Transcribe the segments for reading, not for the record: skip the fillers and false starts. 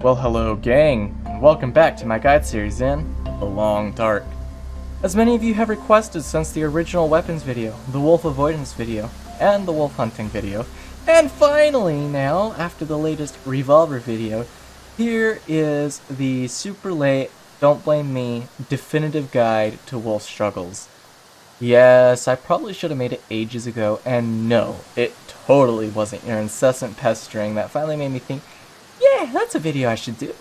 Well, hello gang, and welcome back to my guide series in The Long Dark. As many of you have requested since the original weapons video, the wolf avoidance video, and the wolf hunting video, and finally now, after the latest Revolver video, here is the super late, don't blame me, definitive guide to wolf struggles. Yes, I probably should have made it ages ago, and no, it totally wasn't your incessant pestering that finally made me think, yeah, that's a video I should do.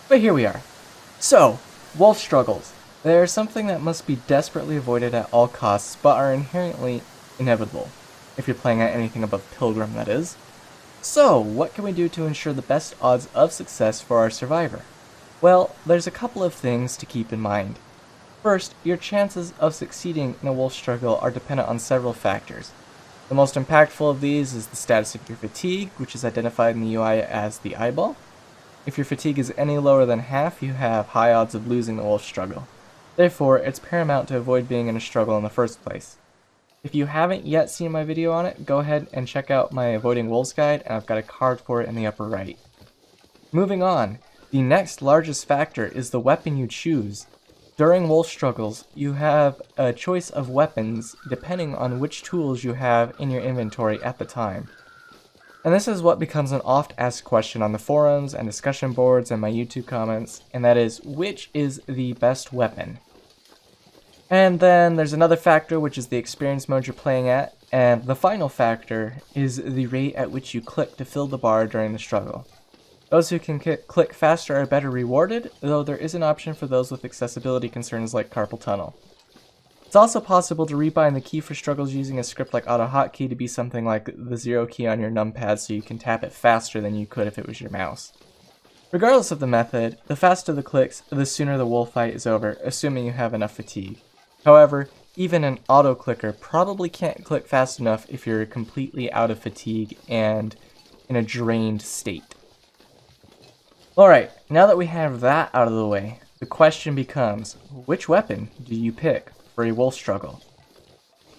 But here we are. So, wolf struggles. They are something that must be desperately avoided at all costs, but are inherently inevitable. If you're playing at anything above Pilgrim, that is. So, what can we do to ensure the best odds of success for our survivor? Well, there's a couple of things to keep in mind. First, your chances of succeeding in a wolf struggle are dependent on several factors. The most impactful of these is the status of your fatigue, which is identified in the UI as the eyeball. If your fatigue is any lower than half, you have high odds of losing the wolf struggle. Therefore, it's paramount to avoid being in a struggle in the first place. If you haven't yet seen my video on it, go ahead and check out my Avoiding Wolves guide, and I've got a card for it in the upper right. Moving on, the next largest factor is the weapon you choose. During wolf struggles, you have a choice of weapons depending on which tools you have in your inventory at the time. And this is what becomes an oft asked question on the forums and discussion boards and my YouTube comments, and that is, which is the best weapon? And then there's another factor, which is the experience mode you're playing at, and the final factor is the rate at which you click to fill the bar during the struggle. Those who can click faster are better rewarded, though there is an option for those with accessibility concerns like carpal tunnel. It's also possible to rebind the key for struggles using a script like AutoHotkey to be something like the 0 key on your numpad so you can tap it faster than you could if it was your mouse. Regardless of the method, the faster the clicks, the sooner the wolf fight is over, assuming you have enough fatigue. However, even an auto-clicker probably can't click fast enough if you're completely out of fatigue and in a drained state. Alright, now that we have that out of the way, the question becomes, which weapon do you pick for a wolf struggle?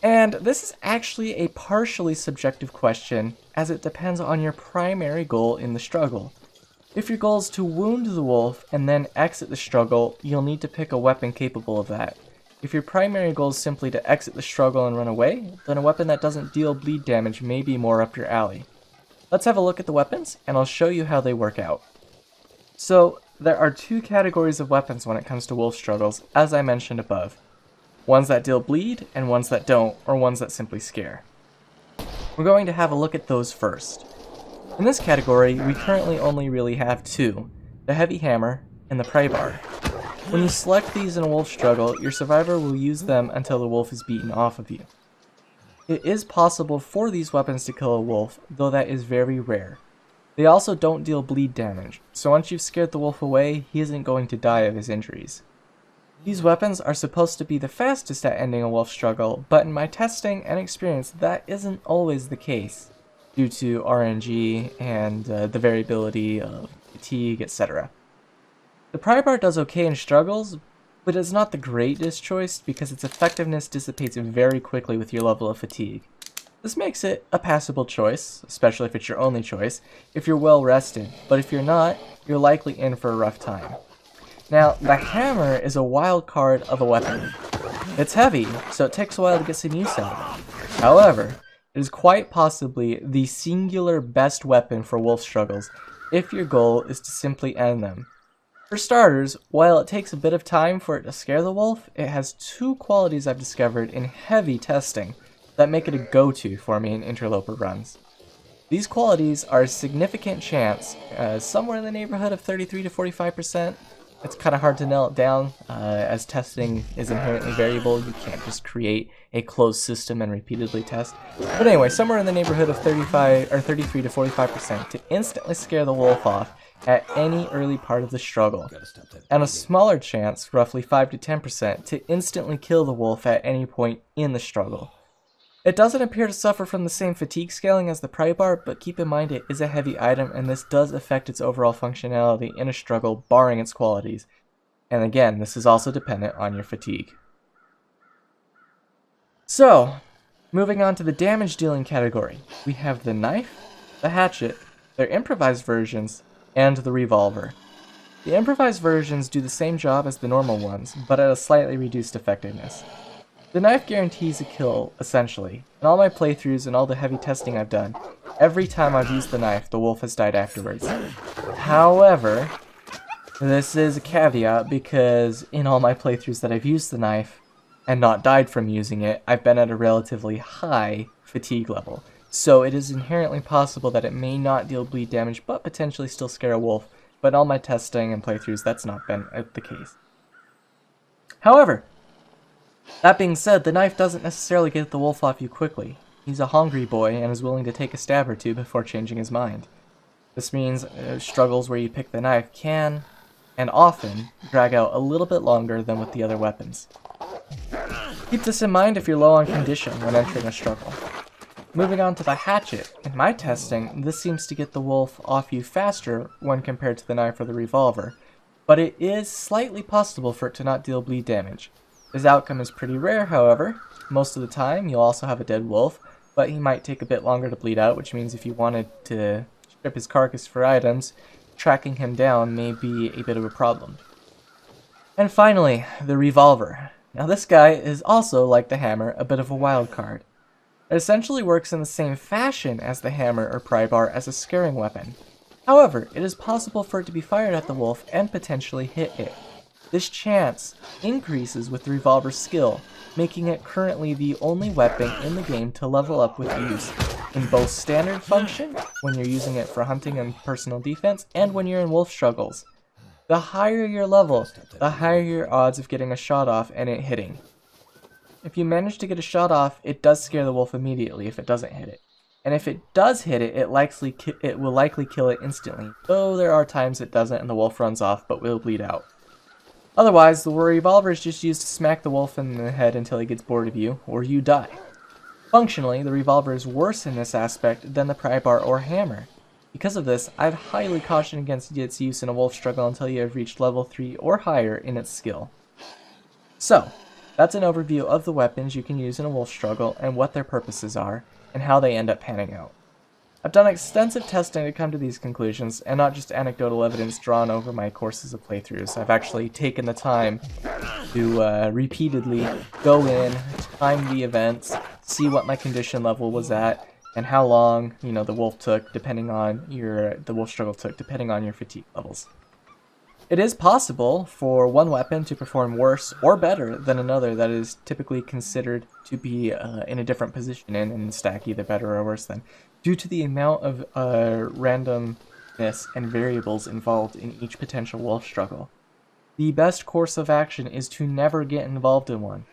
And this is actually a partially subjective question, as it depends on your primary goal in the struggle. If your goal is to wound the wolf and then exit the struggle, you'll need to pick a weapon capable of that. If your primary goal is simply to exit the struggle and run away, then a weapon that doesn't deal bleed damage may be more up your alley. Let's have a look at the weapons, and I'll show you how they work out. So, there are two categories of weapons when it comes to wolf struggles, as I mentioned above. Ones that deal bleed, and ones that don't, or ones that simply scare. We're going to have a look at those first. In this category, we currently only really have two, the heavy hammer and the prybar. When you select these in a wolf struggle, your survivor will use them until the wolf is beaten off of you. It is possible for these weapons to kill a wolf, though that is very rare. They also don't deal bleed damage, so once you've scared the wolf away, he isn't going to die of his injuries. These weapons are supposed to be the fastest at ending a wolf struggle, but in my testing and experience that isn't always the case, due to RNG and the variability of fatigue, etc. The prybar does okay in struggles, but it's not the greatest choice because its effectiveness dissipates very quickly with your level of fatigue. This makes it a passable choice, especially if it's your only choice, if you're well rested, but if you're not, you're likely in for a rough time. Now, the hammer is a wild card of a weapon. It's heavy, so it takes a while to get some use out of it. However, it is quite possibly the singular best weapon for wolf struggles if your goal is to simply end them. For starters, while it takes a bit of time for it to scare the wolf, it has two qualities I've discovered in heavy testing that make it a go-to for me in interloper runs. These qualities are a significant chance, somewhere in the neighborhood of 33 to 45%. It's kind of hard to nail it down, as testing is inherently variable. You can't just create a closed system and repeatedly test. But anyway, somewhere in the neighborhood of 33 to 45% to instantly scare the wolf off at any early part of the struggle, and a smaller chance, roughly 5 to 10%, to instantly kill the wolf at any point in the struggle. It doesn't appear to suffer from the same fatigue scaling as the prybar, but keep in mind it is a heavy item and this does affect its overall functionality in a struggle, barring its qualities. And again, this is also dependent on your fatigue. So, moving on to the damage dealing category, we have the knife, the hatchet, their improvised versions, and the revolver. The improvised versions do the same job as the normal ones, but at a slightly reduced effectiveness. The knife guarantees a kill, essentially. In all my playthroughs and all the heavy testing I've done, every time I've used the knife, the wolf has died afterwards. However, this is a caveat because in all my playthroughs that I've used the knife and not died from using it, I've been at a relatively high fatigue level. So it is inherently possible that it may not deal bleed damage, but potentially still scare a wolf. But in all my testing and playthroughs, that's not been the case. However, that being said, the knife doesn't necessarily get the wolf off you quickly. He's a hungry boy and is willing to take a stab or two before changing his mind. This means struggles where you pick the knife can, and often, drag out a little bit longer than with the other weapons. Keep this in mind if you're low on condition when entering a struggle. Moving on to the hatchet, in my testing, this seems to get the wolf off you faster when compared to the knife or the revolver, but it is slightly possible for it to not deal bleed damage. This outcome is pretty rare, however. Most of the time, you'll also have a dead wolf, but he might take a bit longer to bleed out, which means if you wanted to strip his carcass for items, tracking him down may be a bit of a problem. And finally, the revolver. Now this guy is also, like the hammer, a bit of a wild card. It essentially works in the same fashion as the hammer or prybar as a scaring weapon. However, it is possible for it to be fired at the wolf and potentially hit it. This chance increases with the revolver's skill, making it currently the only weapon in the game to level up with use in both standard function, when you're using it for hunting and personal defense, and when you're in wolf struggles. The higher your level, the higher your odds of getting a shot off and it hitting. If you manage to get a shot off, it does scare the wolf immediately if it doesn't hit it. And if it does hit it, it will likely kill it instantly, though there are times it doesn't and the wolf runs off but will bleed out. Otherwise, the revolver is just used to smack the wolf in the head until he gets bored of you, or you die. Functionally, the revolver is worse in this aspect than the prybar or hammer. Because of this, I'd highly caution against its use in a wolf struggle until you have reached level 3 or higher in its skill. So, that's an overview of the weapons you can use in a wolf struggle and what their purposes are, and how they end up panning out. I've done extensive testing to come to these conclusions, and not just anecdotal evidence drawn over my courses of playthroughs. I've actually taken the time to repeatedly go in, time the events, see what my condition level was at, and how long, the wolf took, the wolf struggle took, depending on your fatigue levels. It is possible for one weapon to perform worse or better than another that is typically considered to be in a different position and stack either better or worse than, due to the amount of randomness and variables involved in each potential wolf struggle. The best course of action is to never get involved in one.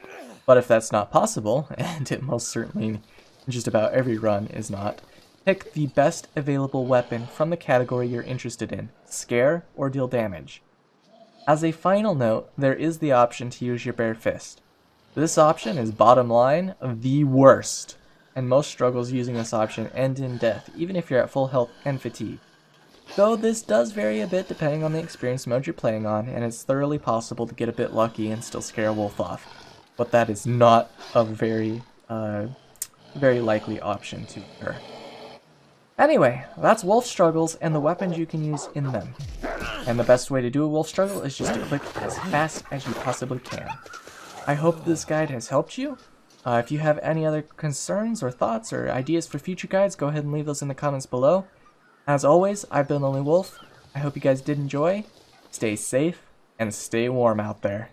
But if that's not possible, and it most certainly in just about every run is not, pick the best available weapon from the category you're interested in, scare or deal damage. As a final note, there is the option to use your bare fist. This option is bottom line the worst, and most struggles using this option end in death, even if you're at full health and fatigue. Though this does vary a bit depending on the experience mode you're playing on, and it's thoroughly possible to get a bit lucky and still scare a wolf off. But that is not a very likely option to occur. Anyway, that's wolf struggles and the weapons you can use in them. And the best way to do a wolf struggle is just to click as fast as you possibly can. I hope this guide has helped you. If you have any other concerns or thoughts or ideas for future guides, go ahead and leave those in the comments below. As always, I've been Lonelywolf. I hope you guys did enjoy. Stay safe and stay warm out there.